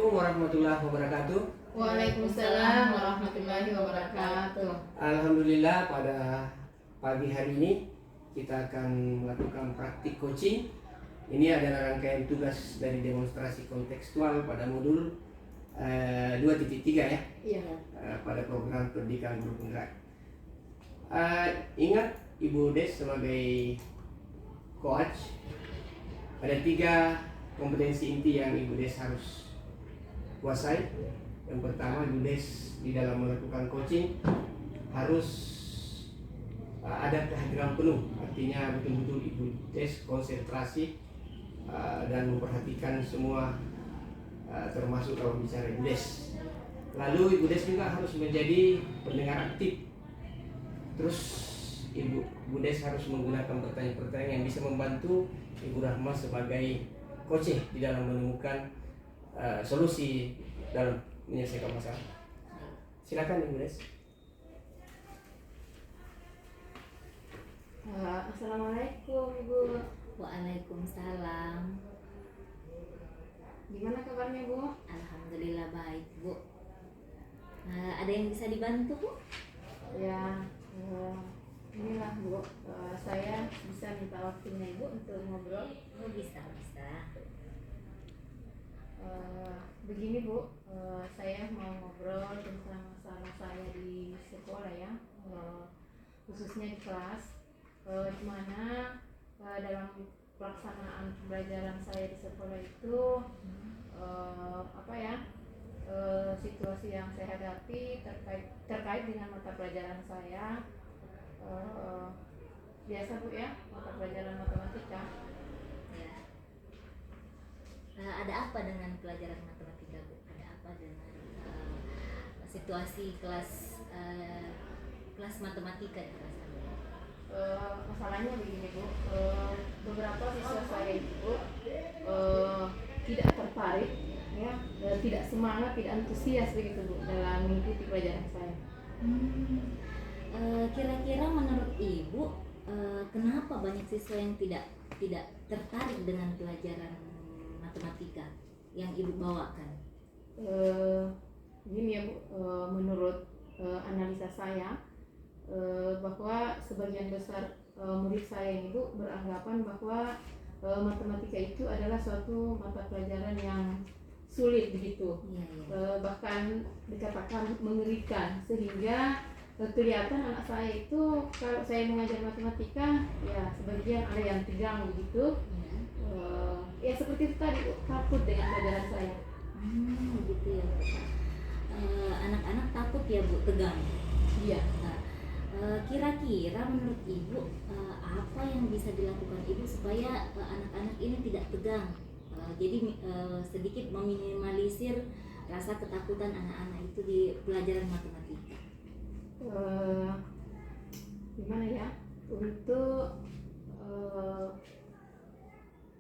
Assalamualaikum warahmatullahi wabarakatuh. Waalaikumsalam warahmatullahi wabarakatuh. Alhamdulillah pada pagi hari ini kita akan melakukan praktik coaching. Ini adalah rangkaian tugas dari demonstrasi kontekstual pada modul 2.3 ya. Iya. Pada program pendidikan guru penggerak. Ingat Ibu Des sebagai coach, ada 3 kompetensi inti yang Ibu Des harus kuasai. Yang pertama, Ibu Des di dalam melakukan coaching harus ada kehadiran penuh, artinya betul-betul Ibu Des konsentrasi dan memperhatikan semua, termasuk kalau bicara Ibu Des. Lalu Ibu Des juga harus menjadi pendengar aktif. Terus Ibu Des harus menggunakan pertanyaan-pertanyaan yang bisa membantu Ibu Rahma sebagai coach di dalam menemukan solusi dalam menyelesaikan masalah. Silakan Ibu Des. Assalamualaikum Ibu. Waalaikumsalam. Gimana kabarnya Bu? Alhamdulillah baik Bu. Ada yang bisa dibantu Bu? Ya, inilah Bu. Saya bisa minta waktunya Ibu untuk ngobrol. Oh bisa. Begini Bu, saya mau ngobrol tentang masalah saya di sekolah ya, khususnya di kelas. Dimana dalam pelaksanaan pembelajaran saya di sekolah itu situasi yang saya hadapi terkait dengan mata pelajaran saya, biasa Bu ya, mata pelajaran matematika. Ya. Ada apa dengan pelajaran matematika Bu? Ada apa dengan situasi kelas matematika di kelas Anda? Masalahnya begini Bu, beberapa siswa saya itu tidak tertarik ya, tidak semangat, tidak antusias begitu Bu dalam mengikuti pelajaran saya. Kira-kira menurut Ibu kenapa banyak siswa yang tidak tertarik dengan pelajaran matematika yang Ibu bawakan? Gini ya Bu, menurut analisa saya, bahwa sebagian besar murid saya ini Bu beranggapan bahwa matematika itu adalah suatu mata pelajaran yang sulit begitu. Ya. Bahkan dikatakan mengerikan, sehingga kelihatan anak saya itu kalau saya mengajar matematika ya sebagian ada yang tegang begitu. Ya seperti itu tadi Bu, takut dengan pelajaran saya. Begitu ya Bu. Anak-anak takut ya Bu, tegang. Iya. Kira-kira menurut Ibu apa yang bisa dilakukan Ibu supaya anak-anak ini tidak tegang, jadi sedikit meminimalisir rasa ketakutan anak-anak itu di pelajaran matematika? Gimana ya, untuk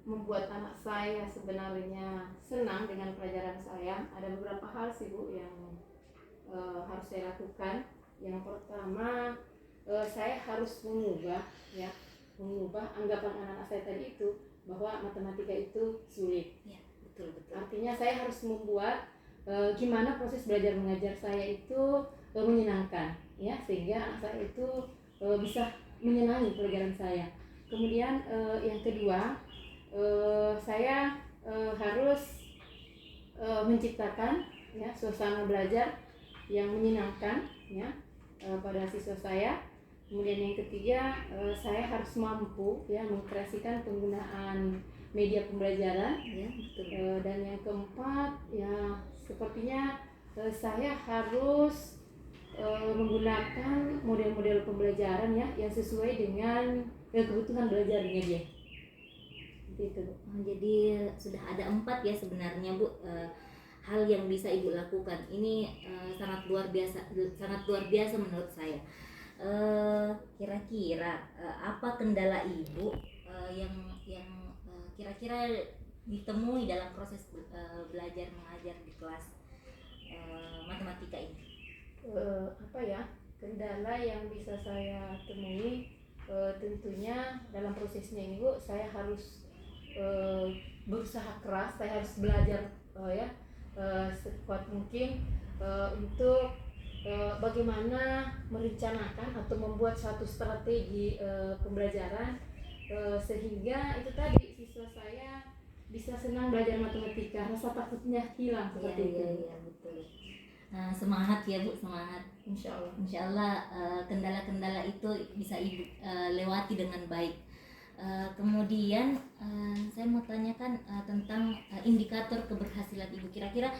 membuat anak saya sebenarnya senang dengan pelajaran saya, ada beberapa hal sih Bu yang harus saya lakukan. Yang pertama, saya harus mengubah anggapan anak-anak saya tadi itu bahwa matematika itu sulit. Ya, betul. Artinya saya harus membuat gimana proses belajar mengajar saya itu menyenangkan, ya, sehingga anak saya itu bisa menyenangi pelajaran saya. Kemudian yang kedua, saya harus menciptakan ya suasana belajar yang menyenangkan ya pada siswa saya. Kemudian yang ketiga, saya harus mampu ya mengkreasikan penggunaan media pembelajaran ya, betul. Dan yang keempat ya sepertinya saya harus menggunakan model-model pembelajaran ya yang sesuai dengan kebutuhan belajarnya dia. Gitu. Jadi sudah ada 4 ya sebenarnya Bu, hal yang bisa Ibu lakukan. Ini sangat luar biasa menurut saya. Kira-kira apa kendala Ibu yang kira-kira ditemui dalam proses belajar mengajar di kelas matematika ini? Kendala yang bisa saya temui tentunya dalam prosesnya ini Bu, saya harus berusaha keras, saya harus belajar sekuat mungkin untuk bagaimana merencanakan atau membuat satu strategi pembelajaran sehingga itu tadi siswa saya bisa senang belajar matematika, rasa takutnya hilang seperti itu. Iya betul. Nah, semangat ya Bu, semangat. Insya Allah. Insya Allah kendala-kendala itu bisa Ibu lewati dengan baik. Kemudian saya mau tanyakan tentang indikator keberhasilan Ibu. Kira-kira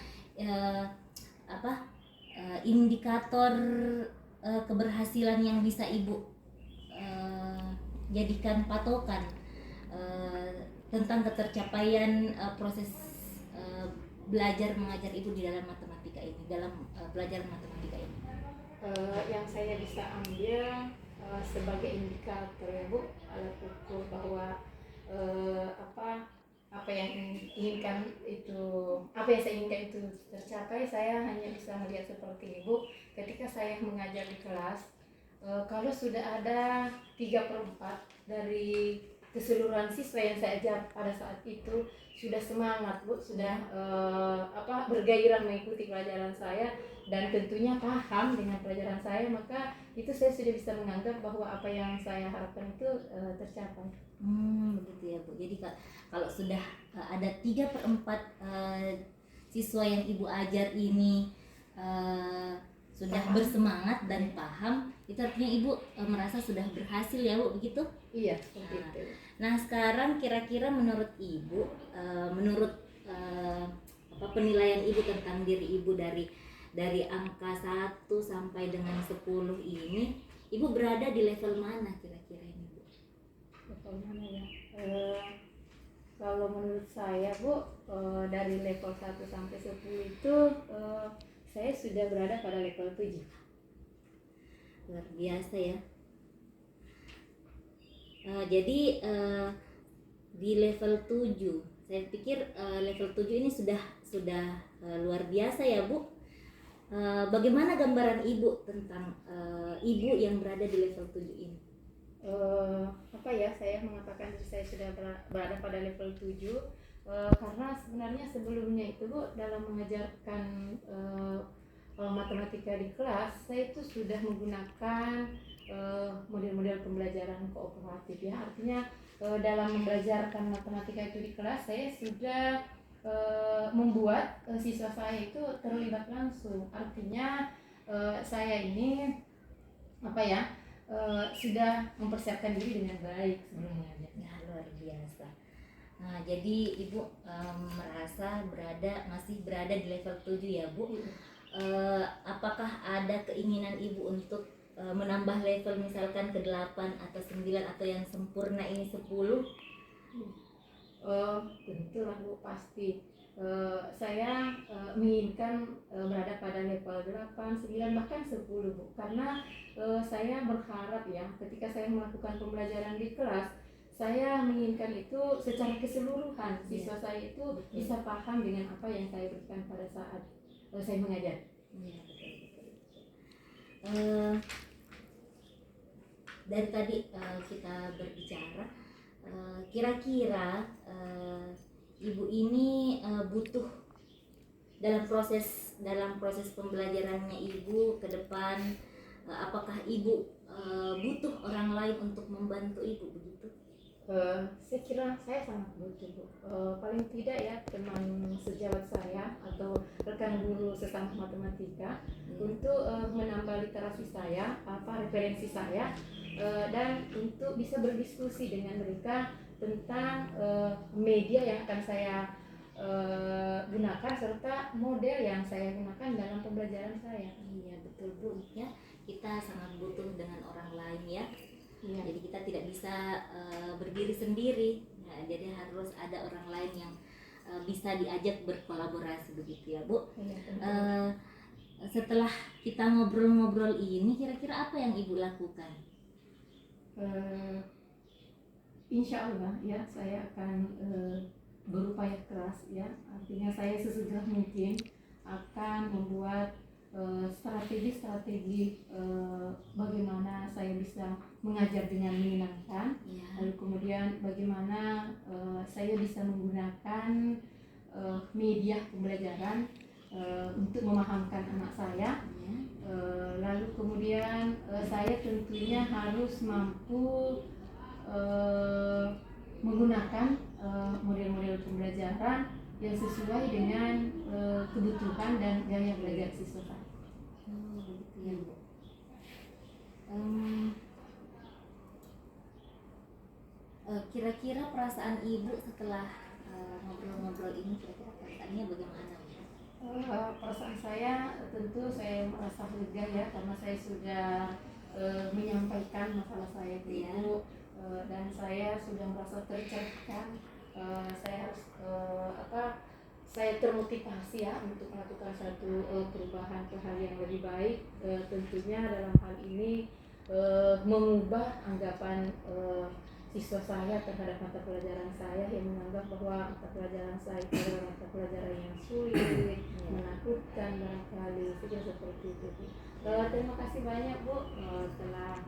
indikator keberhasilan yang bisa Ibu jadikan patokan tentang ketercapaian proses belajar mengajar Ibu di dalam matematika ini, dalam pelajaran matematika ini. Yang saya bisa ambil sebagai indikator ya Bu, alat ukur bahwa apa yang inginkan itu, apa yang saya inginkan itu tercapai, saya hanya bisa melihat seperti Ibu ketika saya mengajar di kelas. Kalau sudah ada 3/4 dari keseluruhan siswa yang saya ajar pada saat itu sudah semangat Bu, sudah bergairah mengikuti pelajaran saya dan tentunya paham dengan pelajaran saya, maka itu saya sudah bisa menganggap bahwa apa yang saya harapkan itu tercapai. Begitu ya Bu. Jadi kalau sudah ada 3/4 siswa yang Ibu ajar ini sudah paham, bersemangat dan paham, itu artinya Ibu merasa sudah berhasil ya Bu, begitu? Iya, seperti itu. Nah, sekarang kira-kira menurut Ibu, menurut penilaian Ibu tentang diri Ibu dari angka 1 sampai dengan 10 ini, Ibu berada di level mana kira-kira ini Bu? Level mana ya? Kalau menurut saya Bu, dari level 1 sampai 10 itu saya sudah berada pada level 7. Luar biasa ya. Jadi di level 7, saya pikir level 7 ini sudah luar biasa ya Bu. Bagaimana gambaran Ibu tentang Ibu yang berada di level 7 ini? Saya mengatakan diri saya sudah berada pada level 7 karena sebenarnya sebelumnya itu Bu, dalam mengajarkan matematika di kelas, saya itu sudah menggunakan model-model pembelajaran kooperatif ya. Artinya dalam membelajarkan matematika itu di kelas, saya sudah membuat siswa saya itu terlibat langsung. Artinya saya ini sudah mempersiapkan diri dengan baik sebelumnya. Nah, luar biasa. Nah, jadi Ibu merasa masih berada di level 7 ya Bu. Apakah ada keinginan Ibu untuk menambah level misalkan ke 8 atau 9 atau yang sempurna ini 10? Tentu lah Bu, pasti. Saya menginginkan berada pada level 8, 9 bahkan 10 Bu, karena saya berharap ya ketika saya melakukan pembelajaran di kelas, saya menginginkan itu secara keseluruhan siswa saya itu bisa paham dengan apa yang saya berikan pada saat saya mengajar. Ya, betul. Dari tadi kita berbicara, kira-kira Ibu ini butuh dalam proses pembelajarannya Ibu ke depan, apakah Ibu butuh orang lain untuk membantu Ibu begitu? Saya kira saya sangat butuh Bu. Paling tidak ya teman sejawat saya atau rekan guru sesama matematika untuk menambah literasi saya, referensi saya, dan untuk bisa berdiskusi dengan mereka tentang media yang akan saya gunakan serta model yang saya gunakan dalam pembelajaran saya. Iya betul Bu, ya kita sangat butuh dengan orang lain ya. Ya. Jadi kita tidak bisa berdiri sendiri. Nah, jadi harus ada orang lain yang bisa diajak berkolaborasi begitu ya Bu. Ya, setelah kita ngobrol-ngobrol ini, kira-kira apa yang Ibu lakukan? Insya Allah ya saya akan berupaya keras ya. Artinya saya sesegera mungkin akan membuat strategi bagaimana saya bisa mengajar dengan menyenangkan, lalu kemudian bagaimana saya bisa menggunakan media pembelajaran untuk memahamkan anak saya. Ya. Lalu kemudian saya tentunya harus mampu menggunakan model-model pembelajaran yang sesuai dengan kebutuhan dan gaya belajar siswa saya. Oh, begitu ya, Bu. Kira-kira perasaan Ibu setelah ngobrol-ngobrol ini, kira-kira perasaannya bagaimana, Bu? Perasaan saya tentu saya merasa lega ya, karena saya sudah menyampaikan masalah saya ke Ya. Ibu, dan saya sudah merasa tercerahkan. Saya harus saya termotivasi ya untuk melakukan satu perubahan ke hal yang lebih baik. Tentunya dalam hal ini mengubah anggapan siswa saya terhadap mata pelajaran saya, yang menganggap bahwa mata pelajaran saya itu adalah mata pelajaran yang sulit, menakutkan barangkali, sudah seperti itu. Terima kasih banyak Bu telah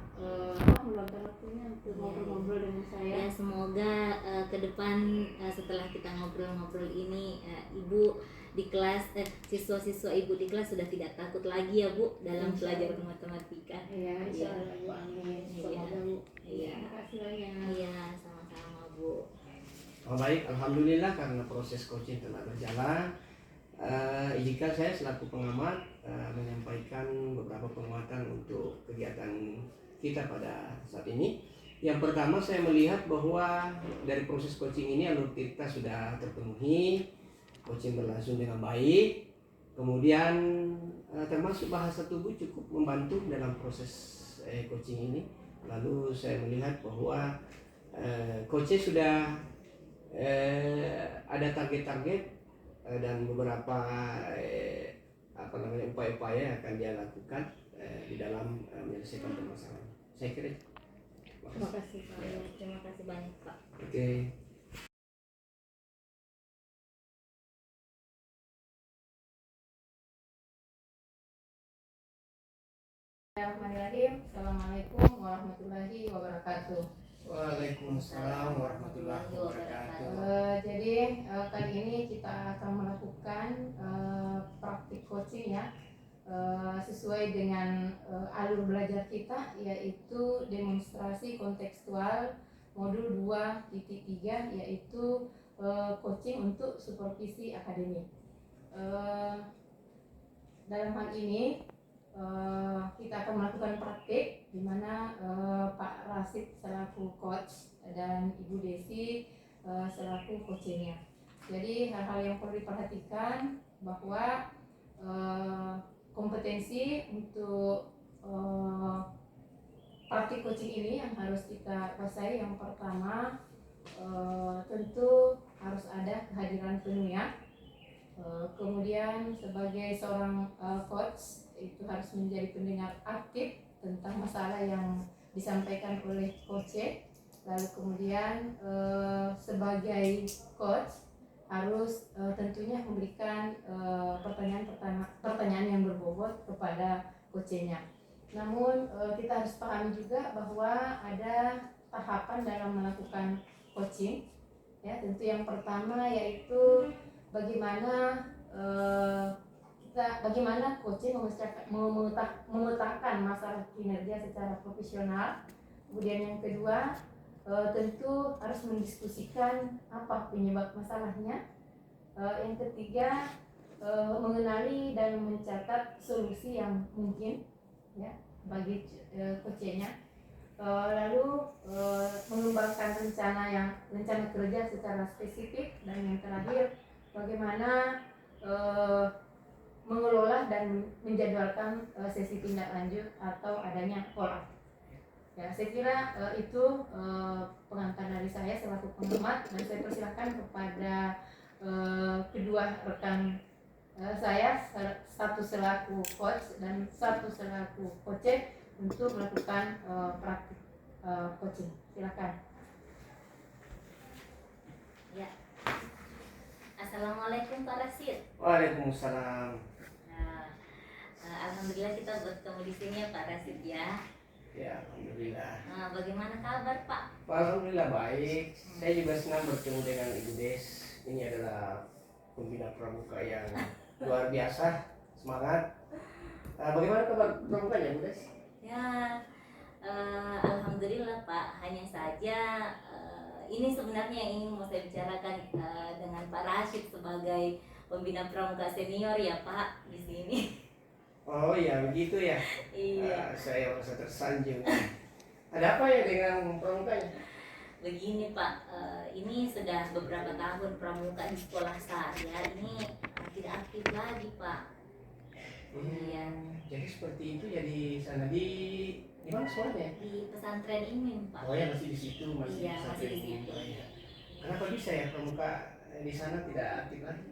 meluangkan waktunya untuk ngobrol-ngobrol dengan saya. Ya, semoga ke depan setelah kita ngobrol-ngobrol ini Ibu di kelas siswa-siswa Ibu di kelas sudah tidak takut lagi ya Bu dalam pelajaran matematika. Iya, insyaallah Bu, amin. Semoga Bu. Iya. Terima kasih banyak. Iya, sama-sama Bu. Oh, baik, alhamdulillah karena proses coaching telah berjalan. Izinkan saya selaku pengamat menyampaikan beberapa penguatan untuk kegiatan kita pada saat ini. Yang pertama, saya melihat bahwa dari proses coaching ini alur kita sudah terpenuhi, coaching berlangsung dengan baik. Kemudian termasuk bahasa tubuh cukup membantu dalam proses coaching ini. Lalu saya melihat bahwa coaching sudah ada target-target dan beberapa upaya-upaya yang akan dia lakukan di dalam menyelesaikan permasalahan. Saya kira. Terima kasih Pak. Terima kasih banyak Pak. Oke. Bismillahirrahmanirrahim. Assalamualaikum warahmatullahi wabarakatuh. Waalaikumsalam warahmatullahi wabarakatuh. Jadi kali ini kita akan melakukan praktik coaching ya, sesuai dengan alur belajar kita, yaitu demonstrasi kontekstual modul 2.3, yaitu coaching untuk supervisi akademik. Dalam hal ini kita akan melakukan praktik di mana Pak Rasid selaku coach dan Ibu Desi selaku coachnya. Jadi hal-hal yang perlu diperhatikan bahwa kompetensi untuk praktik coaching ini yang harus kita kuasai, yang pertama tentu harus ada kehadiran penuh ya. Kemudian sebagai seorang coach itu harus menjadi pendengar aktif tentang masalah yang disampaikan oleh coach. Lalu kemudian sebagai coach harus tentunya memberikan pertanyaan yang berbobot kepada coachnya. Namun kita harus pahami juga bahwa ada tahapan dalam melakukan coaching ya. Tentu yang pertama yaitu bagaimana coaching memetakan masalah kinerja secara profesional. Kemudian yang kedua tentu harus mendiskusikan apa penyebab masalahnya. Yang ketiga mengenali dan mencatat solusi yang mungkin ya bagi coachnya. Lalu mengembangkan rencana kerja secara spesifik. Dan yang terakhir bagaimana mengelola dan menjadwalkan sesi tindak lanjut atau adanya follow up. Ya, saya kira itu pengantar dari saya selaku pengamat, dan saya persilahkan kepada kedua rekan saya, satu selaku coach dan satu selaku coach untuk melakukan praktik coaching. Silakan. Ya. Assalamualaikum Pak Rasid. Waalaikumsalam. Alhamdulillah kita bertemu di sini ya Pak Rasid ya. Ya, alhamdulillah. Bagaimana kabar Pak? Alhamdulillah baik. Saya juga senang bertemu dengan Ibu Des. Ini adalah pembina pramuka yang luar biasa, semangat. Bagaimana kabar pramukanya, Bu Des? Ya, alhamdulillah Pak. Hanya saja ini sebenarnya yang ingin mau saya bicarakan dengan Pak Rashid sebagai pembina pramuka senior ya Pak di sini. Oh iya, begitu ya. Iya. Saya merasa tersanjung. Ada apa ya dengan pramukanya? Begini Pak, ini sudah beberapa tahun pramuka di sekolah saya ini tidak aktif lagi Pak. Iya. Jadi seperti itu ya di sana di mana sekolahnya? Di pesantren ini Pak. Oh ya, masih di situ, masih Iya, masih di situ. Oh, ya. Kenapa bisa ya pramuka di sana tidak aktif lagi?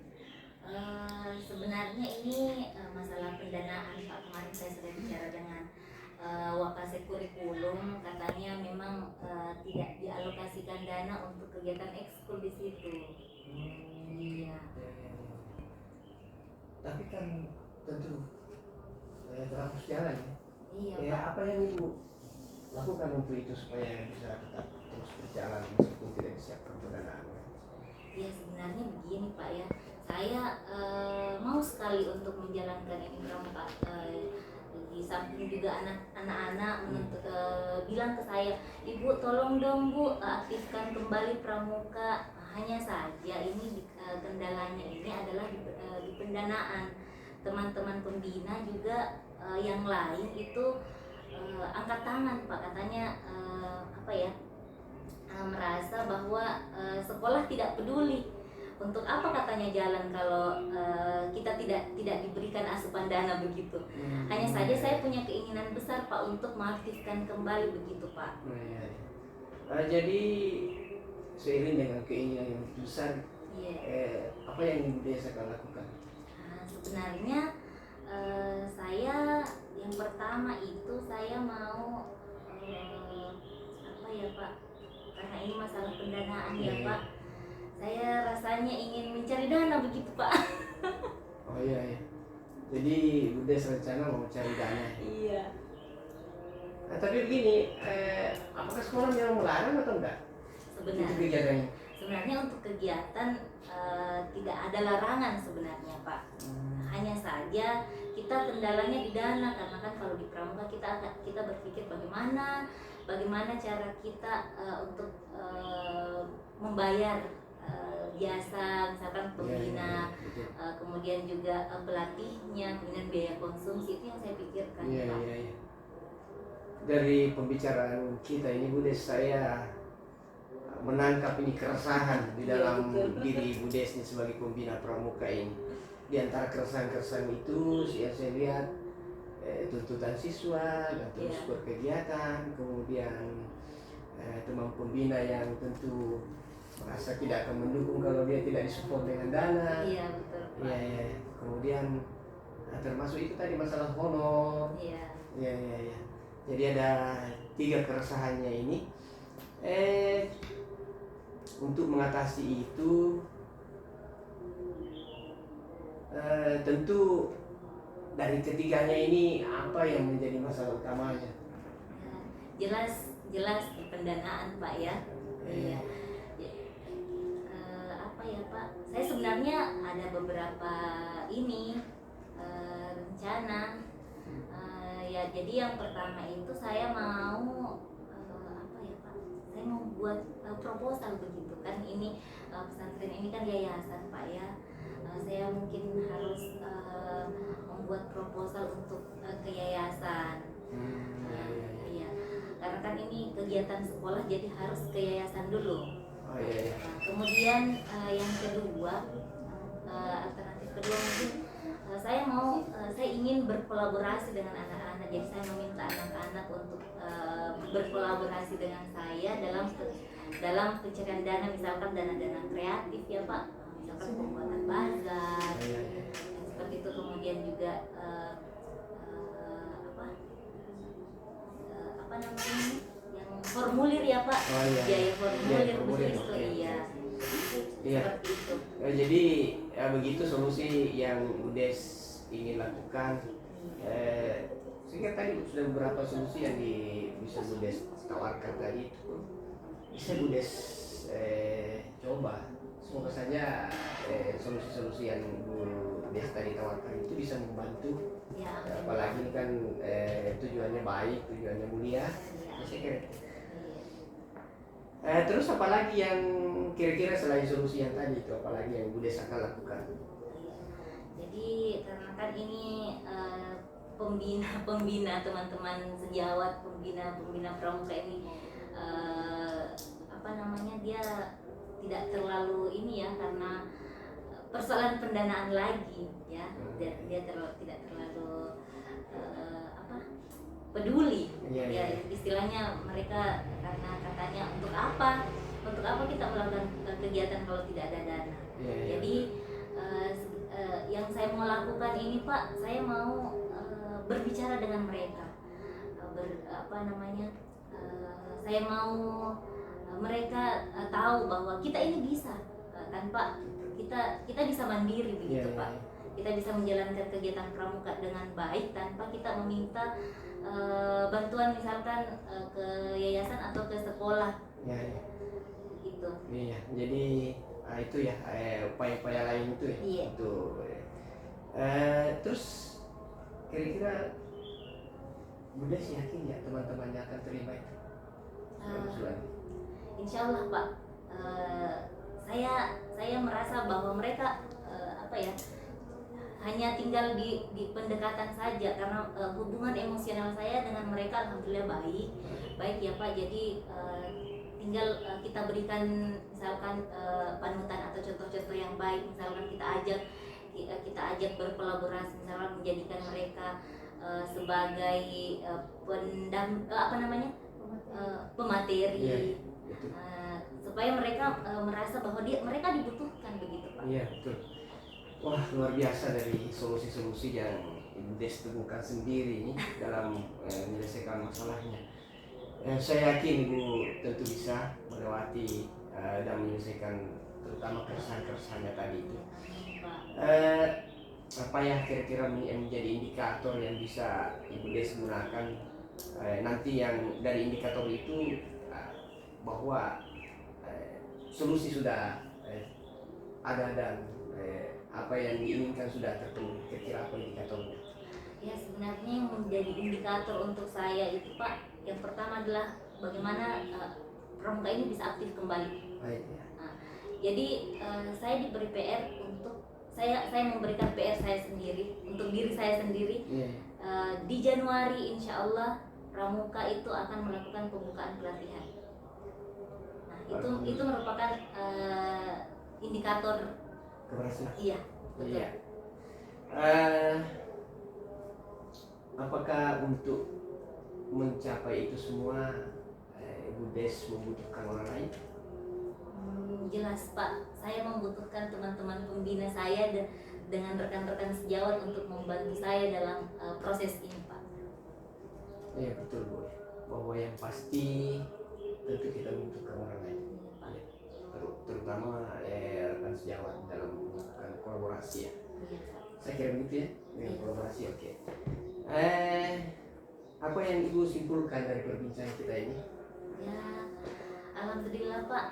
Sebenarnya ini masalah pendanaan Pak. Kemarin saya sudah bicara dengan Wakasek Kurikulum, katanya memang tidak dialokasikan dana untuk kegiatan ekskul di situ. Iya. Tapi kan tentu terus jalan ya. Iya Ya, Pak. apa yang Ibu lakukan untuk itu supaya bisa tetap terus berjalan meskipun tidak disiapkan pendanaan? Ya sebenarnya begini Pak ya, saya mau sekali untuk menjalankan ini pramuka. Di samping juga anak-anak menuntut bilang ke saya, Ibu tolong dong Bu aktifkan kembali pramuka. Hanya saja ini kendalanya ini adalah di pendanaan. Teman-teman pembina juga yang lain itu angkat tangan Pak, katanya merasa bahwa sekolah tidak peduli. Untuk apa katanya jalan kalau kita tidak diberikan asupan dana begitu. Hanya saja saya punya keinginan besar Pak untuk mengaktifkan kembali begitu Pak. Iya. Jadi seiring dengan keinginan yang besar, apa yang Ibu Des akan lakukan? Sebenarnya saya yang pertama itu saya mau Pak, karena ini masalah pendanaan ya Pak. Saya rasanya ingin mencari dana begitu Pak. Oh iya. Jadi Bu Des rencana mau cari dana. Iya. Nah, tapi begini, apakah sekolah yang melarang atau enggak? Sebenarnya untuk kegiatan tidak ada larangan sebenarnya Pak. Hanya saja kita kendalanya di dana, karena kan kalau di pramuka kita berpikir bagaimana cara kita untuk membayar biasa misalkan pembina, kemudian juga pelatihnya, kemudian biaya konsumsi, itu yang saya pikirkan Pak. Iya. Dari pembicaraan kita ini Bu Des, saya menangkap ini keresahan di dalam diri Bu Des ini sebagai pembina pramuka ini. Di antara keresahan-keresahan itu saya lihat tuntutan siswa dan terus berkegiatan, kemudian teman pembina yang tentu merasa tidak akan mendukung kalau dia tidak disupport dengan dana. Iya betul Pak. Iya. Kemudian termasuk itu tadi masalah honor. Iya. Jadi ada 3 keresahannya ini. Untuk mengatasi itu tentu dari ketiganya ini apa yang menjadi masalah utamanya? Jelas pendanaan Pak ya. Iya. Pak, saya sebenarnya ada beberapa rencana. Jadi yang pertama itu saya mau Pak, saya mau buat proposal begitu kan. Ini pesantren ini kan yayasan Pak ya. Saya mungkin harus membuat proposal untuk ke yayasan. Iya. Karena kan ini kegiatan sekolah jadi harus ke yayasan dulu. Kemudian yang kedua, alternatif kedua mungkin saya ingin berkolaborasi dengan anak-anak. Jadi saya meminta anak-anak untuk berkolaborasi dengan saya dalam pencarian dana, misalkan dana-dana kreatif ya Pak, misalkan pembuatan bazar seperti itu. Kemudian juga yang formulir ya Pak. Biaya formulir itu. Iya. Seperti itu. Jadi begitu solusi yang Bu Des ingin lakukan. Sehingga tadi sudah beberapa solusi yang bisa Bu Des tawarkan tadi itu bisa Bu Des coba. Semoga saja solusi-solusi yang Bu Des tadi tawarkan itu bisa membantu. Ya, Apalagi ini kan tujuannya baik, tujuannya mulia. Saya kira. Terus apalagi yang kira-kira selain solusi yang tadi itu, apalagi yang Bu Des akan lakukan? Jadi karena kan ini pembina teman-teman sejawat, pembina pramuka ini apa namanya, dia tidak terlalu ini ya, karena persoalan pendanaan lagi ya, dia tidak terlalu apa peduli ya, istilahnya mereka, karena katanya untuk apa kita melakukan kegiatan kalau tidak ada dana. Jadi yang saya mau lakukan ini Pak, saya mau berbicara dengan mereka, saya mau mereka tahu bahwa kita ini bisa, tanpa kita bisa mandiri begitu Pak. Kita bisa menjalankan kegiatan pramuka dengan baik tanpa kita meminta bantuan misalkan ke yayasan atau ke sekolah. Gitu. Iya, jadi itu ya upaya-upaya lain itu ya. Iya. Itu. Terus kira-kira Bu Des yakin ya teman-temannya akan terlibat? Insya Allah Pak. Saya merasa bahwa mereka hanya tinggal di pendekatan saja, karena hubungan emosional saya dengan mereka alhamdulillah baik ya Pak. Jadi tinggal kita berikan misalkan panutan atau contoh-contoh yang baik, misalkan kita ajak berkolaborasi, misalkan menjadikan mereka sebagai pemateri, supaya mereka merasa bahwa mereka dibutuhkan begitu Pak. Iya betul. Wah, luar biasa dari solusi-solusi yang Ibu Des temukan sendiri ini dalam menyelesaikan masalahnya. Saya yakin Ibu tentu bisa melewati dan menyelesaikan terutama keresahan-keresahannya tadi itu. Apa ya kira-kira menjadi indikator yang bisa Ibu Des gunakan nanti, yang dari indikator itu bahwa solusi sudah ada dan apa yang diinginkan sudah terpenuhi, kira-kira apa indikatornya? Ya, sebenarnya yang menjadi indikator untuk saya itu Pak, yang pertama adalah bagaimana pramuka ini bisa aktif kembali. Baik, ya. Jadi saya diberi PR untuk saya memberikan PR saya sendiri untuk diri saya sendiri. Di Januari insya Allah pramuka itu akan melakukan pembukaan pelatihan. Nah, itu merupakan indikator keberhasilan. Iya, betul. Iya. Apakah untuk mencapai itu semua Ibu Des membutuhkan orang lain? Jelas Pak, saya membutuhkan teman-teman pembina saya dengan rekan-rekan sejawat untuk membantu saya dalam proses ini Pak. Iya betul Bu. Bahwa yang pasti tentu kita membutuhkan orang lain. Terutama rekan sejawat dalam melakukan kolaborasi ya. Saya kira begitu ya, dengan kolaborasi. Oke. Apa yang Ibu simpulkan dari perbincangan kita ini? Ya, alhamdulillah Pak,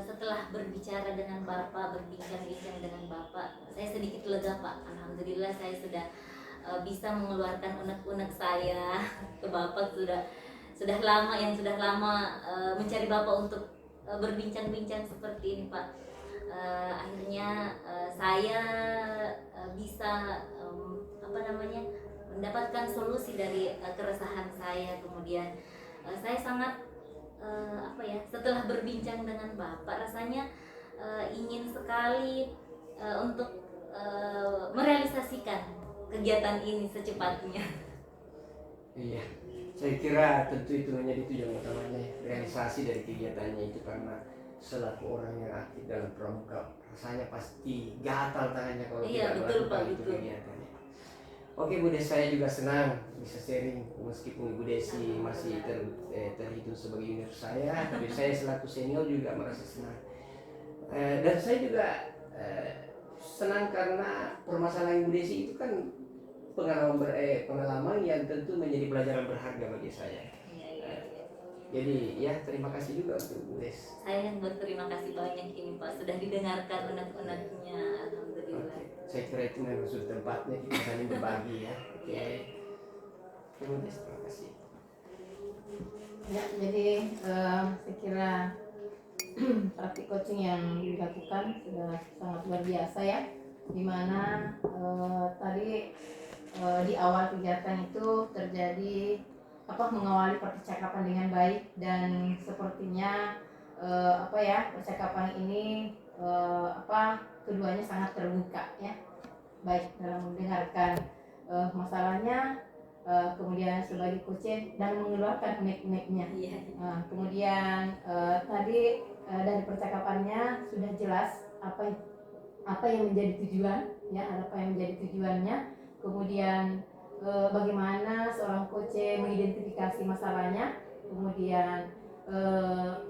setelah berbicara dengan Bapak, berbincang-bincang dengan Bapak, saya sedikit lega Pak. Alhamdulillah saya sudah bisa mengeluarkan unek-unek saya ke Bapak. Sudah lama mencari Bapak untuk berbincang-bincang seperti ini Pak. Akhirnya saya bisa mendapatkan solusi dari keresahan saya. Kemudian saya sangat setelah berbincang dengan Bapak, rasanya ingin sekali untuk merealisasikan kegiatan ini secepatnya. Iya, saya kira tentu itu menjadi tujuan utamanya, realisasi dari kegiatannya itu, karena selaku orang yang aktif dalam pramuka rasanya pasti gatal tangannya kalau tidak melakukan itu kegiatannya. Oke Bu Des, saya juga senang bisa sharing meskipun Ibu Desi masih terhitung sebagai junior saya, tapi saya selaku senior juga merasa senang. Dan saya juga senang karena permasalahan Ibu Desi itu kan pengalaman yang tentu menjadi pelajaran berharga bagi saya. Jadi ya terima kasih juga untuk Bu Des. Saya yang berterima kasih banyak ini Pak, sudah didengarkan unek-uneknya Saya kira itu memang sudah tempatnya kita saling berbagi ya. Oke. Terima kasih. Ya, jadi saya kira praktik coaching yang dilakukan sudah sangat luar biasa ya, dimana tadi di awal kegiatan itu terjadi mengawali percakapan dengan baik, dan sepertinya percakapan ini keduanya sangat terbuka ya, baik dalam mendengarkan masalahnya, kemudian sebagai coach dan mengeluarkan unek-uneknya. Kemudian tadi dari percakapannya sudah jelas apa yang menjadi tujuan ya, apa yang menjadi tujuannya, kemudian bagaimana seorang coach mengidentifikasi masalahnya, kemudian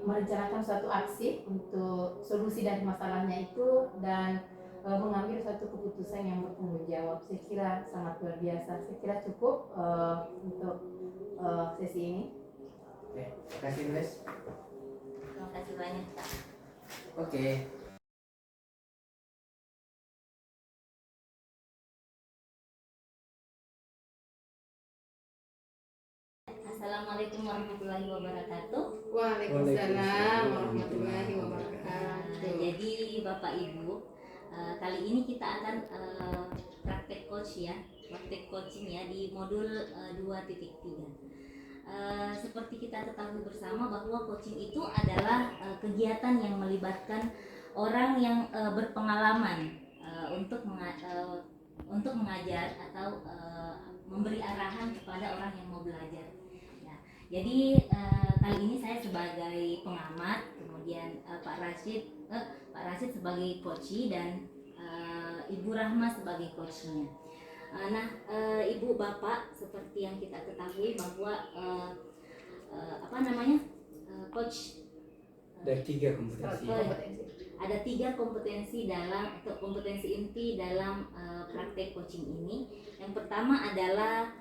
merencanakan suatu aksi untuk solusi dari masalahnya itu, dan mengambil suatu keputusan yang bertanggung jawab. Saya kira sangat luar biasa. Saya kira cukup untuk sesi ini. Oke, terima kasih Nes. Terima kasih banyak Kak. Oke. Assalamualaikum warahmatullahi wabarakatuh. Waalaikumsalam warahmatullahi wabarakatuh. Jadi Bapak Ibu, kali ini kita akan praktek coach ya, praktek coaching ya di modul 2.3. Seperti kita ketahui bersama bahwa coaching itu adalah kegiatan yang melibatkan orang yang berpengalaman untuk mengajar atau memberi arahan kepada orang yang mau belajar. Ya, jadi kali ini saya sebagai pengamat, kemudian Pak Rashid sebagai coach dan Ibu Rahma sebagai coachnya. Ibu Bapak, seperti yang kita ketahui bahwa coach Ada 3 kompetensi. ada 3 kompetensi dalam atau kompetensi inti dalam praktek coaching ini. Yang pertama adalah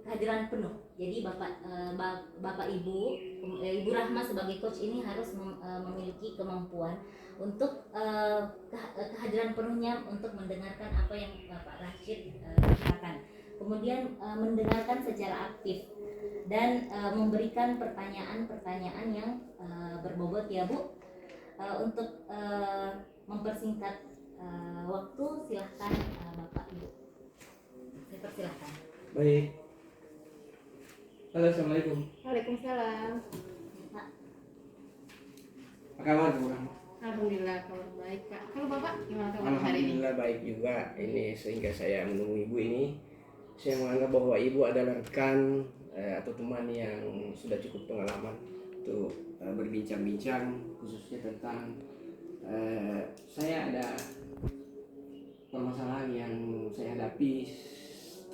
kehadiran penuh. Jadi Bapak Ibu Rahma sebagai coach ini harus memiliki kemampuan untuk kehadiran penuhnya untuk mendengarkan apa yang Bapak Rashid katakan. Kemudian mendengarkan secara aktif dan memberikan pertanyaan-pertanyaan yang berbobot ya Bu. Untuk mempersingkat waktu, silahkan Bapak Ibu. Saya persilahkan. Baik. Halo, assalamualaikum. Waalaikumsalam. Apa kabar Bu Rahma? Alhamdulillah kabar baik Kak. Kalau Bapak gimana kabar hari ini? Alhamdulillah baik juga. Ini sehingga saya menemui Ibu ini, saya menganggap bahwa Ibu adalah rekan atau teman yang sudah cukup pengalaman untuk berbincang-bincang, khususnya tentang saya ada permasalahan yang saya hadapi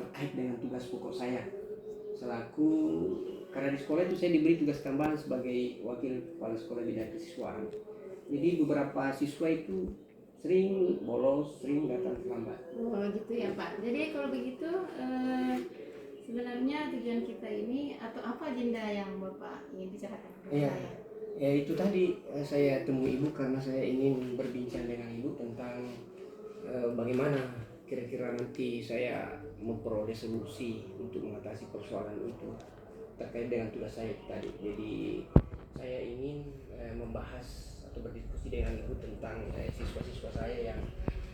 terkait dengan tugas pokok saya selaku, karena di sekolah itu saya diberi tugas tambahan sebagai wakil kepala sekolah bidang kesiswaan. Jadi beberapa siswa itu sering bolos, sering datang terlambat. Oh gitu ya Pak. Jadi kalau begitu sebenarnya tujuan kita ini atau apa agenda yang Bapak ingin bicarakan kepada saya? Ya itu tadi saya temui Ibu karena saya ingin berbincang dengan Ibu tentang bagaimana kira-kira nanti saya memperoleh solusi untuk mengatasi persoalan itu terkait dengan tugas saya tadi. Jadi saya ingin membahas atau berdiskusi dengan Ibu tentang siswa-siswa saya yang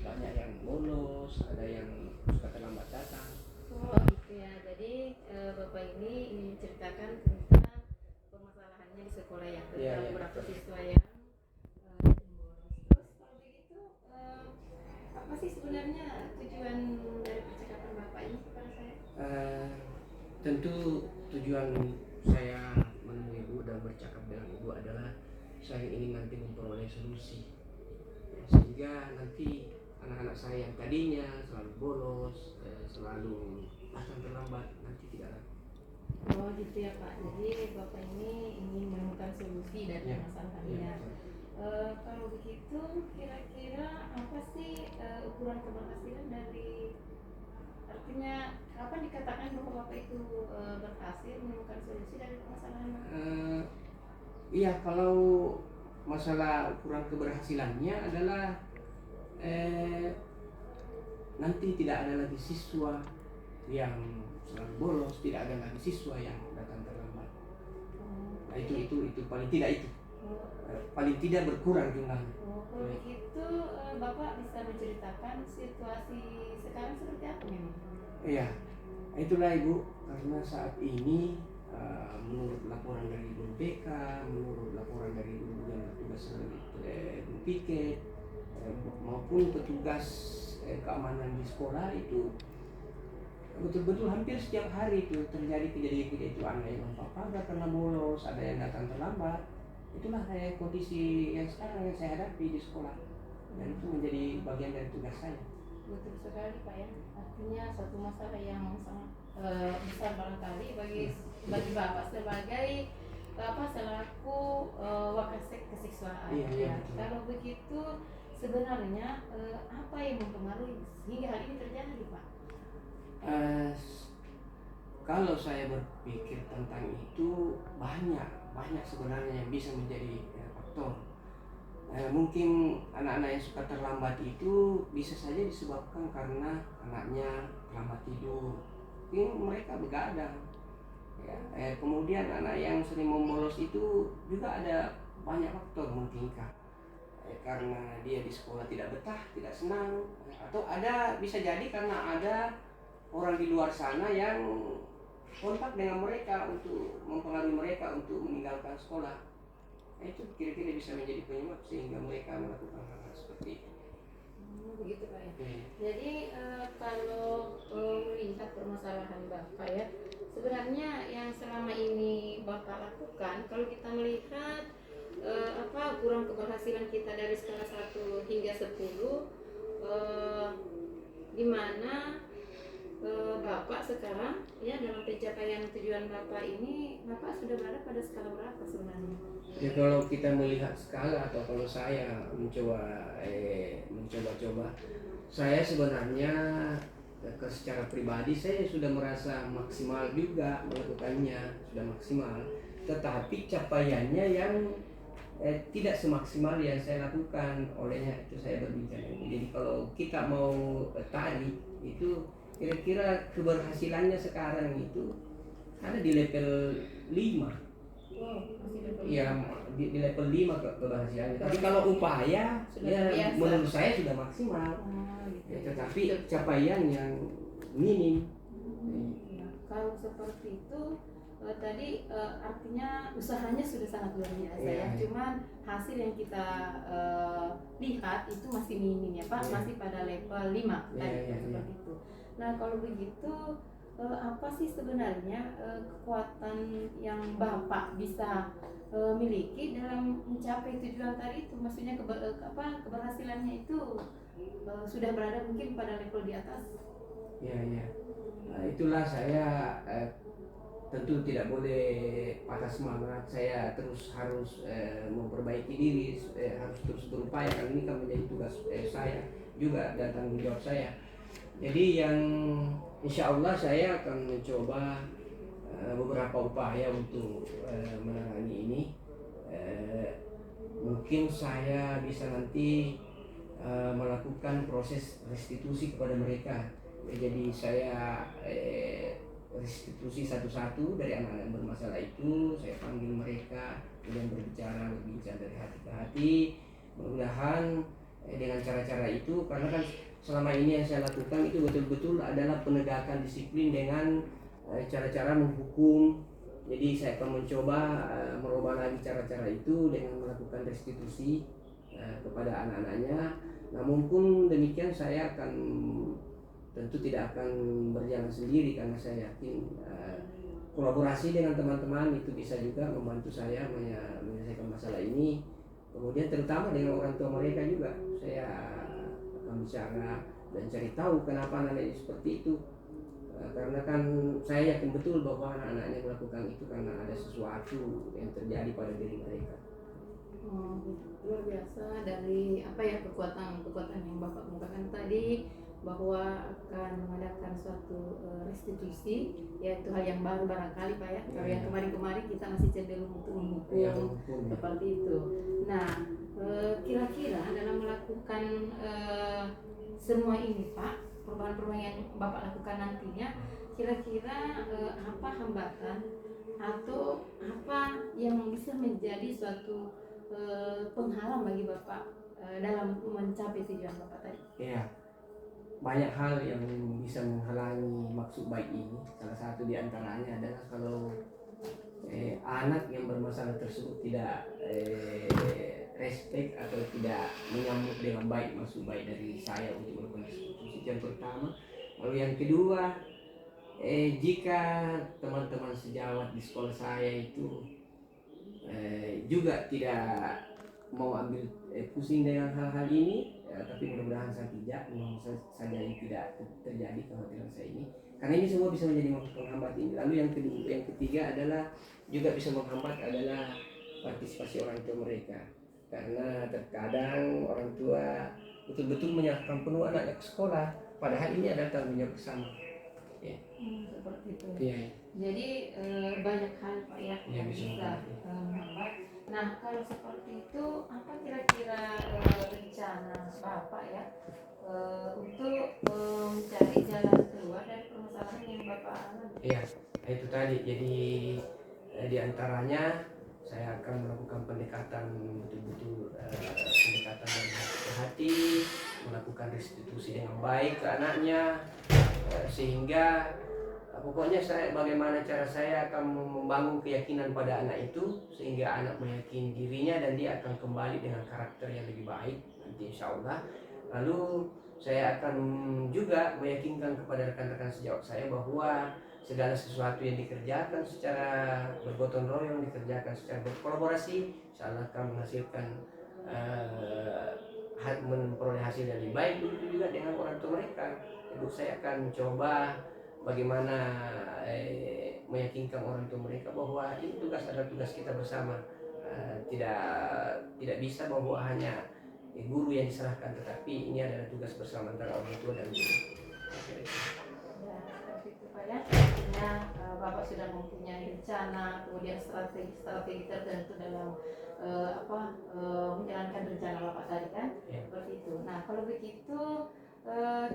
banyak yang bolos, ada yang suka terlambat datang. Oh gitu ya. Jadi Bapak ini ingin menceritakan tentang permasalahannya di sekolah ya, tentang beberapa siswa yang bolos. Terus kalau begitu apa sih sebenarnya tujuan dari percakapan Bapak ini kepada saya? Tentu tujuan saya menemui Ibu dan bercakap dengan Ibu adalah saya ingin nanti memperoleh solusi sehingga nanti anak-anak saya yang tadinya selalu bolos, selalu datang terlambat, nanti tidak lagi. Oh gitu ya Pak. Jadi Bapak ini ingin menemukan solusi dari masalahnya. Kalau begitu kira-kira apa sih ukuran keberhasilan dari, artinya kapan dikatakan bahwa Bapak itu berhasil menemukan solusi dari permasalahan? Iya, kalau masalah ukuran keberhasilannya adalah nanti tidak ada lagi siswa yang selalu bolos, tidak ada lagi siswa yang datang terlambat. Nah, itu paling tidak itu paling tidak berkurang jumlahnya. Kalau begitu Bapak bisa menceritakan situasi sekarang seperti apa memang? Iya, itulah Ibu, karena saat ini menurut laporan dari Ibu BK, menurut laporan dari Ibu yang bertugas Ibu Piket, maupun petugas keamanan di sekolah itu betul-betul hampir setiap hari itu terjadi kejadian-kejadian itu, anak yang papaga karena bolos, ada yang datang terlambat. Itulah kondisi yang sekarang yang saya hadapi di sekolah, dan itu menjadi bagian dari tugas saya. Betul sekali Pak ya, artinya satu masalah yang sangat besar barangkali bagi Bapak sebagai selaku wakasek keseksualan. Iya, Ya. betul. Kalau begitu sebenarnya apa yang mempengaruhi hingga hal ini terjadi Pak? Kalau saya berpikir tentang itu banyak sebenarnya yang bisa menjadi faktor. Mungkin anak-anak yang suka terlambat itu bisa saja disebabkan karena anaknya terlambat tidur, mungkin mereka begadang. Ya, kemudian anak yang sering membolos itu juga ada banyak faktor mungkinkah karena dia di sekolah tidak betah, tidak senang, atau bisa jadi karena ada orang di luar sana yang kontak dengan mereka untuk mempengaruhi mereka untuk meninggalkan sekolah. Itu kira-kira bisa menjadi penyebab sehingga mereka melakukan hal seperti itu. Begitu Pak ya. Hmm. Jadi kalau melihat permasalahan Bapak ya, sebenarnya yang selama ini Bapak lakukan, kalau kita melihat kurang keberhasilan kita dari skala 1 hingga 10, di mana Bapak sekarang ya dalam pencapaian tujuan Bapak ini, Bapak sudah berada pada skala berapa sebenarnya? Ya, kalau kita melihat skala atau kalau saya mencoba, saya sebenarnya secara pribadi saya sudah merasa maksimal juga melakukannya, sudah maksimal. Tetapi capaiannya yang tidak semaksimal yang saya lakukan, olehnya itu saya berbicara. Jadi kalau kita mau tarik itu kira-kira keberhasilannya sekarang itu ada di level 5. Wow, masih level Ya, 5. di level 5 keberhasilannya. Tapi kalau upaya Sudah ya biasa. menurut saya sudah maksimal. Gitu. Ya, tetapi capaian yang minim. Ya, kalau seperti itu tadi artinya usahanya sudah sangat luar biasa ya. Cuman hasil yang kita lihat itu masih minim ya Pak, masih pada level 5 tadi seperti itu. Nah, kalau begitu apa sih sebenarnya kekuatan yang Bapak bisa miliki dalam mencapai tujuan tadi itu? Maksudnya keberhasilannya itu sudah berada mungkin pada level di atas. Ya. Nah, itulah saya tentu tidak boleh patah semangat. Saya harus memperbaiki diri, harus terus berupaya, karena ini kan menjadi tugas saya juga dan tanggung jawab saya. Jadi yang insya Allah saya akan mencoba beberapa upaya untuk menangani ini. Mungkin saya bisa nanti melakukan proses restitusi kepada mereka. Jadi saya restitusi satu-satu dari anak-anak yang bermasalah itu, saya panggil mereka, kemudian berbincang dari hati ke hati. Mudah-mudahan dengan cara-cara itu, karena kan selama ini yang saya lakukan itu betul-betul adalah penegakan disiplin dengan cara-cara menghukum. Jadi saya akan mencoba merubah lagi cara-cara itu dengan melakukan restitusi kepada anak-anaknya. Namun pun demikian saya akan tentu tidak akan berjalan sendiri, karena saya yakin kolaborasi dengan teman-teman itu bisa juga membantu saya menyelesaikan masalah ini. Kemudian terutama dengan orang tua mereka juga saya akan bicara dan cari tahu kenapa anak-anak seperti itu. Karena kan saya yakin betul bahwa anak-anaknya melakukan itu karena ada sesuatu yang terjadi pada diri mereka. Luar biasa dari kekuatan yang Bapak mengatakan tadi, bahwa akan mengadakan suatu restitusi, yaitu hal yang baru barangkali Pak ya. Kalau yang kemarin-kemarin kita masih cenderung untuk menghukum seperti itu. Nah, kira-kira dalam melakukan semua ini Pak, perubahan-perubahan yang Bapak lakukan nantinya, kira-kira apa hambatan atau apa yang bisa menjadi suatu penghalang bagi Bapak dalam mencapai tujuan Bapak tadi? Ya, banyak hal yang bisa menghalangi maksud baik ini. Salah satu di antaranya adalah kalau anak yang bermasalah tersebut tidak respect atau tidak menyambut dengan baik maksud baik dari saya untuk melakukan diskusi, yang pertama. Lalu yang kedua, jika teman-teman sejawat di sekolah saya itu juga tidak mau ambil pusing dengan hal-hal ini, tapi mudah-mudahan saya tidak, mudah-mudahan saja ini tidak terjadi kekhawatiran saya ini, karena ini semua bisa menjadi penghambat ini. Lalu yang ketiga adalah juga bisa menghambat adalah partisipasi orang tua mereka, karena terkadang orang tua betul-betul menyerahkan penuh anaknya ke sekolah, padahal ini adalah tanggung jawab bersama. Ya. Seperti itu. Ya. Jadi banyak hal Pak ya yang bisa bisa menghambat. Nah, kalau seperti itu, apa kira-kira rencana Bapak ya untuk mencari jalan keluar dari permasalahan yang Bapak alami? Iya, itu tadi. Jadi di antaranya saya akan melakukan pendekatan betul-betul pendekatan dari hati ke hati, melakukan restitusi dengan baik ke anaknya, sehingga pokoknya bagaimana cara saya akan membangun keyakinan pada anak itu, sehingga anak meyakini dirinya dan dia akan kembali dengan karakter yang lebih baik nanti insya Allah. Lalu saya akan juga meyakinkan kepada rekan-rekan sejawat saya bahwa segala sesuatu yang dikerjakan secara bergotong royong, dikerjakan secara berkolaborasi, insya Allah akan menghasilkan memperoleh hasil yang lebih baik. Begitu juga dengan orang tua mereka. Ibu saya akan mencoba bagaimana meyakinkan orang tua mereka bahwa ini tugas adalah tugas kita bersama. Tidak bisa bahwa hanya guru yang diserahkan, tetapi ini adalah tugas bersama antara orang tua dan guru. Ya, seperti itu Pak ya. Artinya Bapak sudah mempunyai rencana, kemudian strategi tertentu dalam menjalankan rencana Bapak tadi kan? Ya. Seperti itu. Nah, kalau begitu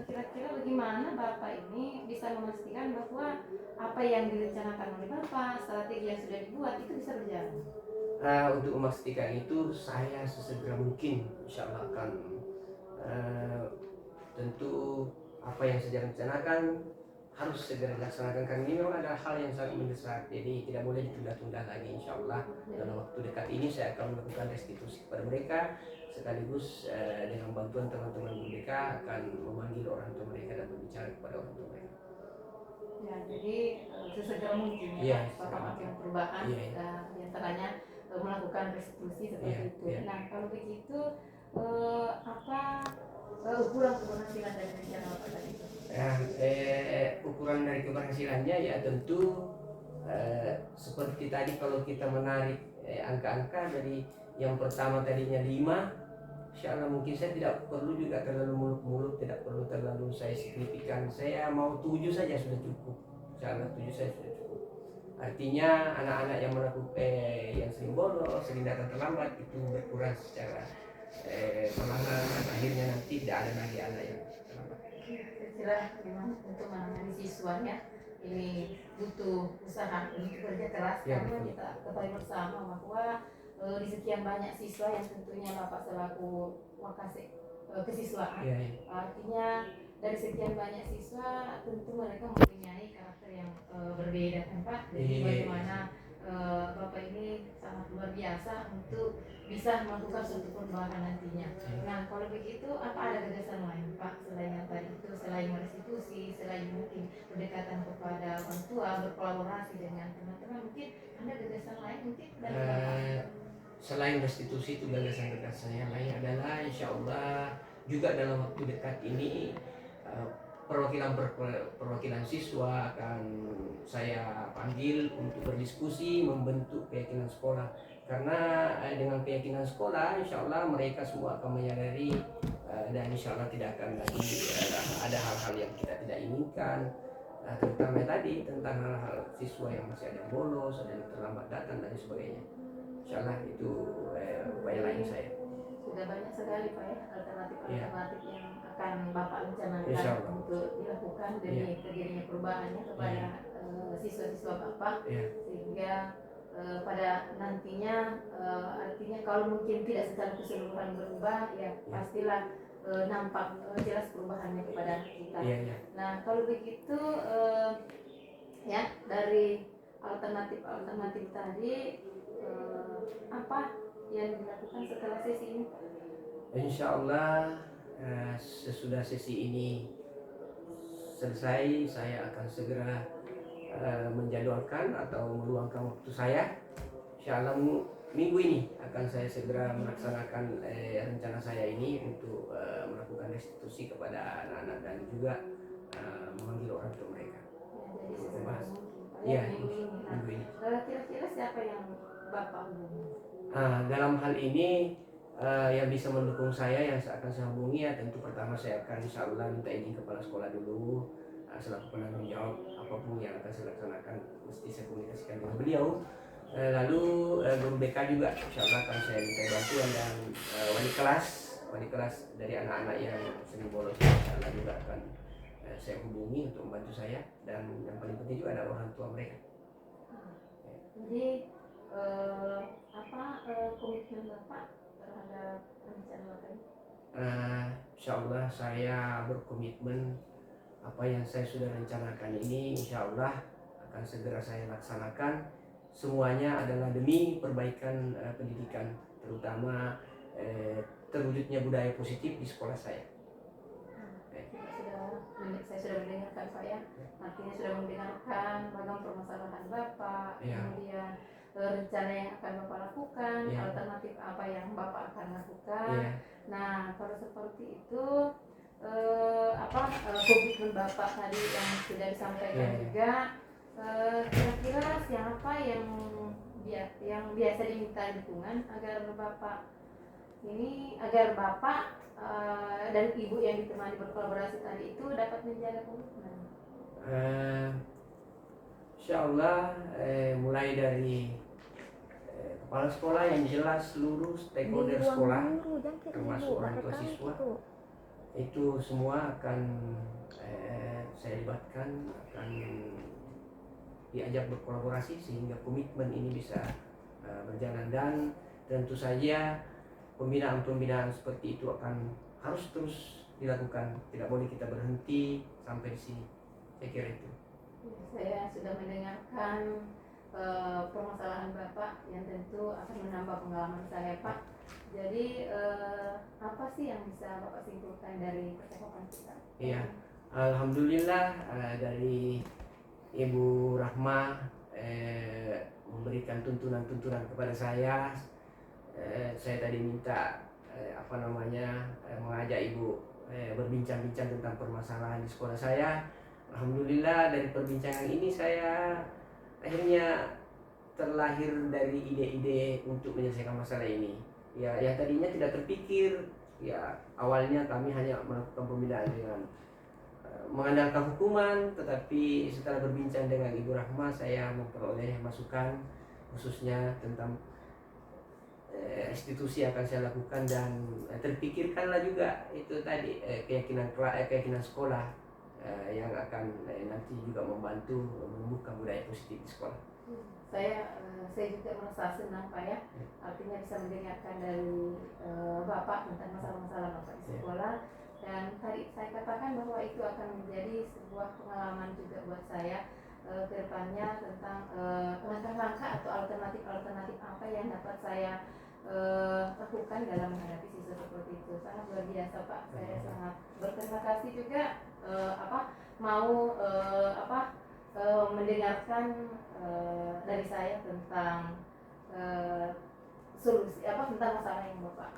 kira-kira bagaimana Bapak ini bisa memastikan bahwa apa yang direncanakan oleh Bapak, strategi yang sudah dibuat itu bisa berjalan? Untuk memastikan itu, saya sesegera mungkin insya Allah akan tentu apa yang saya rencanakan harus segera dilaksanakan, karena ini memang ada hal yang sangat mendesak, jadi tidak boleh ditunda-tunda lagi. Insya Allah dalam waktu dekat ini saya akan melakukan restitusi kepada mereka, sekaligus dengan bantuan teman-teman mereka akan memanggil orang tua mereka dan berbicara kepada orang tua mereka. Ya, jadi sesegera mungkin ya, Bapak melakukan perubahan, di antaranya melakukan restitusi seperti itu. Nah, kalau begitu apa ukuran keberhasilan dari rencana Bapak tadi? Ukuran dari keberhasilannya ya tentu seperti tadi, kalau kita menarik angka-angka dari yang pertama tadinya 5, insya Allah mungkin saya tidak perlu juga terlalu muluk-muluk, tidak perlu terlalu saya signifikan, saya mau 7 saja sudah cukup. Insya Allah 7 saja sudah cukup. Artinya anak-anak yang melakukan yang sering bolos, sering datang terlambat itu berkurang secara perlahan, akhirnya nanti tidak ada lagi anak yang terlambat. Saya kira memang untuk menangani siswa ya ini butuh usaha, butuh kerja keras, karena kita ketahui bersama bahwa di sekian banyak siswa yang tentunya Bapak selaku wakasek kesiswaan, artinya dari sekian banyak siswa tentu mereka mempunyai karakter yang berbeda kan Pak. Jadi bagaimana Bapak ini sangat luar biasa untuk bisa melakukan suatu perubahan nantinya. Nah, kalau begitu apa ada gagasan lain Pak selain yang tadi itu, selain restitusi, selain mungkin pendekatan kepada orang tua, berkolaborasi dengan teman-teman, mungkin ada gagasan lain mungkin dari Bapak? Selain restitusi itu, gagasan-gagasan yang lain adalah insya Allah juga dalam waktu dekat ini perwakilan siswa akan saya panggil untuk berdiskusi membentuk keyakinan sekolah, karena dengan keyakinan sekolah insya Allah mereka semua akan menyadari dan insya Allah tidak akan lagi ada hal-hal yang kita tidak inginkan, terutama tadi tentang hal-hal siswa yang masih ada yang bolos, ada yang terlambat datang dan sebagainya. Insya Allah itu upaya lain saya. sudah banyak sekali Pak ya alternatif-alternatif yang akan Bapak Insya rencanakan Allah. untuk dilakukan demi terjadinya perubahannya kepada siswa-siswa Bapak, sehingga pada nantinya artinya kalau mungkin tidak secara keseluruhan berubah ya pastilah nampak jelas perubahannya kepada anak kita. Nah kalau begitu ya dari alternatif tadi apa yang dilakukan setelah sesi ini? Insya Allah sesudah sesi ini selesai, saya akan segera menjadwalkan atau meluangkan waktu saya. Insya Allah minggu ini akan saya segera melaksanakan rencana saya ini untuk melakukan restitusi kepada anak-anak dan juga memanggil orang tua mereka. Jadi Bahas. minggu ini. Kira-kira siapa yang Bapak hubungi? Dalam hal ini yang bisa mendukung saya yang akan saya hubungi ya tentu pertama saya akan insya Allah minta izin kepala sekolah dulu selaku penanggung jawab apapun yang akan saya laksanakan mesti saya komunikasikan dengan beliau. Lalu guru BK juga insya Allah akan saya minta bantuan dan wali kelas dari anak-anak yang sering bolos insya Allah juga akan saya hubungi untuk membantu saya, dan yang paling penting juga adalah orang tua mereka. Jadi komitmen Bapak terhadap rencana Bapak ini? Insya Allah saya berkomitmen apa yang saya sudah rencanakan ini insya Allah akan segera saya laksanakan. Semuanya adalah demi perbaikan pendidikan, terutama terwujudnya budaya positif di sekolah saya. Saya sudah mendengarkan Pak ya, artinya sudah mendengarkan bagaimana permasalahan Bapak, kemudian rencana yang akan Bapak lakukan, alternatif apa yang Bapak akan lakukan. Nah kalau seperti itu komitmen Bapak tadi yang sudah disampaikan juga, kira-kira siapa yang biasa diminta dukungan agar Bapak dan Ibu yang ditemani berkolaborasi tadi itu dapat menjaga komitmen? Insya Allah mulai dari kepala sekolah yang jelas seluruh stakeholder sekolah termasuk orang tua siswa itu semua akan saya libatkan, akan diajak berkolaborasi sehingga komitmen ini bisa berjalan, dan tentu saja pembinaan seperti itu harus terus dilakukan, tidak boleh kita berhenti sampai di sini. Saya kira itu. Saya sudah mendengarkan permasalahan Bapak yang tentu akan menambah pengalaman saya Pak. Jadi apa sih yang bisa Bapak simpulkan dari percakapan kita? Iya, alhamdulillah dari Ibu Rahma memberikan tuntunan kepada saya. Saya tadi minta mengajak Ibu berbincang-bincang tentang permasalahan di sekolah saya. Alhamdulillah dari perbincangan ini saya akhirnya terlahir dari ide-ide untuk menyelesaikan masalah ini. Ya, yang tadinya tidak terpikir. Ya, awalnya kami hanya melakukan pembinaan dengan mengandalkan hukuman, tetapi setelah berbincang dengan Ibu Rahma saya memperoleh masukan khususnya tentang restitusi yang akan saya lakukan, dan terpikirkanlah juga itu tadi keyakinan sekolah yang akan nanti juga membantu menumbuhkan budaya positif di sekolah. Saya juga merasa senang Pak ya, artinya bisa mendengarkan dari Bapak tentang masalah-masalah Bapak di sekolah, dan tadi saya katakan bahwa itu akan menjadi sebuah pengalaman juga buat saya ke depannya tentang langkah-langkah atau alternatif apa yang dapat saya lakukan dalam menghadapi siswa seperti itu. Sangat luar biasa Pak, saya sangat berterima kasih juga mau mendengarkan dari saya tentang solusi tentang masalah yang Bapak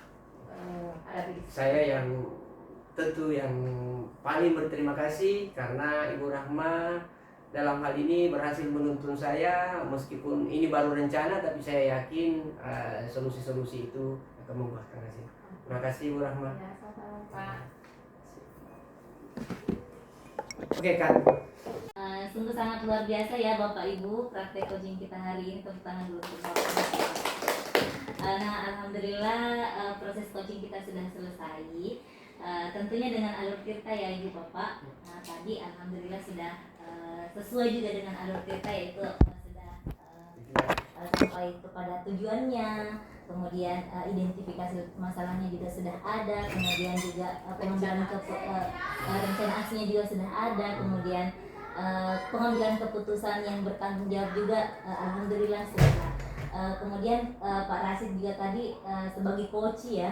hadapi. Saya yang paling berterima kasih karena Ibu Rahma dalam hal ini berhasil menuntun saya, meskipun ini baru rencana, tapi saya yakin solusi-solusi itu akan membuahkan hasil. Terima kasih Ibu Rahma. Ya, sama-sama Pak. Oke Kak. Sungguh sangat luar biasa ya Bapak Ibu praktek coaching kita hari ini. Tepuk tangan dulu untuk Bapak. Nah, alhamdulillah proses coaching kita sudah selesai. Tentunya dengan alur tirta ya Ibu Bapak. Nah, tadi alhamdulillah sudah sesuai juga dengan alur tirta, yaitu sudah sampai kepada tujuannya, kemudian identifikasi masalahnya juga sudah ada, kemudian juga pengambilan rencana aksinya juga sudah ada, kemudian pengambilan keputusan yang bertanggung jawab juga alhamdulillah sudah. Kemudian Pak Rasid juga tadi sebagai coach ya,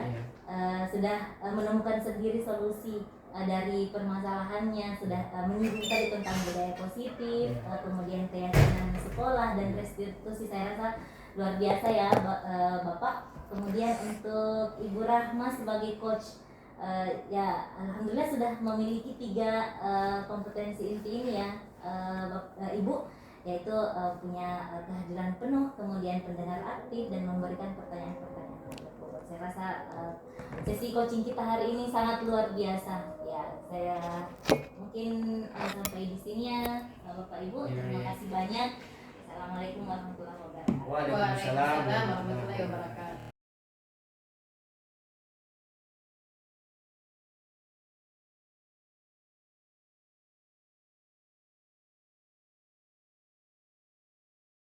sudah menemukan sendiri solusi dari permasalahannya, sudah menyinggung tadi tentang budaya positif, kemudian keyakinan sekolah dan restitusi. Saya rasa luar biasa ya Bapak. Kemudian untuk Ibu Rahma sebagai coach, ya alhamdulillah sudah memiliki 3 kompetensi inti ini ya Ibu, yaitu punya kehadiran penuh, kemudian pendengar aktif, dan memberikan pertanyaan-pertanyaan berbobot. Saya rasa sesi coaching kita hari ini sangat luar biasa ya. Saya mungkin sampai di sini ya Bapak Ibu. Terima kasih banyak. Assalamualaikum warahmatullahi wabarakatuh. Waalaikumsalam Waalaikumsalam warahmatullahi wabarakatuh.